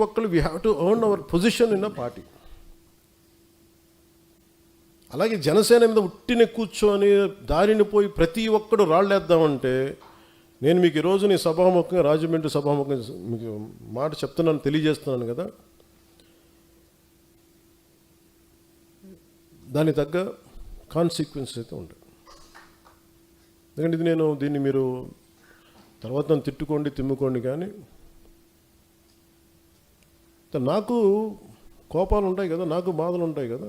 ఒక్కళ్ళు we have to earn our position in a party. అలాగే జనసేన మీద ఉట్టిన కూర్చొని దారిని పోయి ప్రతి ఒక్కడు రాళ్ళేద్దామంటే, నేను మీకు ఈరోజు నీ సభాముఖంగా రాజమండ్రి సభాముఖంగా మీకు మాట చెప్తున్నాను, తెలియజేస్తున్నాను కదా, దానికి తగ్గ కాన్సిక్వెన్సెస్ అయితే ఉంటాయి. ఎందుకంటే ఇది దీన్ని మీరు తర్వాత నన్ను తిట్టుకోండి తిమ్ముకోండి, కానీ నాకు కోపాలు ఉంటాయి కదా, నాకు బాధలు ఉంటాయి కదా,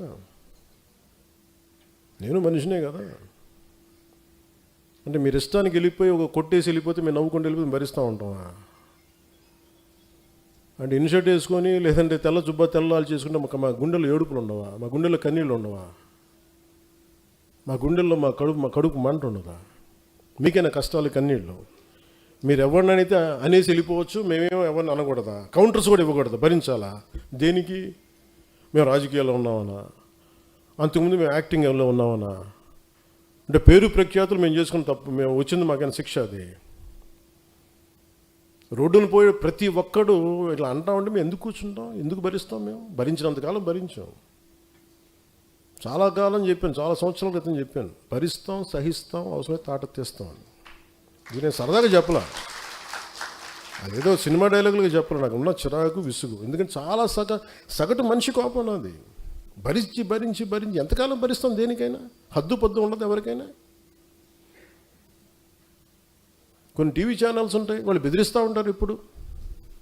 నేను మనిషినే కదా. అంటే మీరు ఇష్టానికి వెళ్ళిపోయి ఒక కొట్టేసి వెళ్ళిపోతే మేము నవ్వుకుంటూ వెళ్ళిపోతే భరిస్తూ ఉంటామా? అంటే ఇన్షర్ట్ వేసుకొని లేదంటే తెల్ల జుబ్బా తెల్లాలు చేసుకుంటే మా గుండెల్లో ఏడుపులు ఉండవా? మా గుండెల్లో కన్నీళ్ళు ఉండవా? మా గుండెల్లో మా కడుపు మంట ఉండదా? మీకైనా కష్టాలు కన్నీళ్ళు? మీరు ఎవరినైతే అనేసి వెళ్ళిపోవచ్చు, మేమేమో ఎవరిని అనకూడదా? కౌంటర్స్ కూడా ఇవ్వకూడదు, భరించాలా? దేనికి? మేము రాజకీయాల్లో ఉన్నామన్నా, అంతకుముందు మేము యాక్టింగ్లో ఉన్నామన్నా, అంటే పేరు ప్రఖ్యాతులు మేము చేసుకున్న తప్పు, మేము వచ్చింది మాకైనా శిక్ష అది. రోడ్డును పోయి ప్రతి ఒక్కడు ఇట్లా అంటామంటే మేము ఎందుకు కూర్చుంటాం, ఎందుకు భరిస్తాం? మేము భరించినంతకాలం భరించాం, చాలా కాలం చెప్పాను, చాలా సంవత్సరాల క్రితం చెప్పాను, భరిస్తాం, సహిస్తాం, అవసరమైతే తాట తీస్తాం అని. ఇది నేను సరదాగా చెప్పలా, అదేదో సినిమా డైలాగులుగా చెప్పాలి. నాకు ఉన్న చిరాకు విసుగు, ఎందుకంటే చాలా సగటు మనిషి కోపం నాది. భరించి భరించి భరించి ఎంతకాలం భరిస్తాం? దేనికైనా హద్దు పొద్దు ఉండదు ఎవరికైనా. కొన్ని టీవీ ఛానల్స్ ఉంటాయి, వాళ్ళు బెదిరిస్తూ ఉంటారు. ఇప్పుడు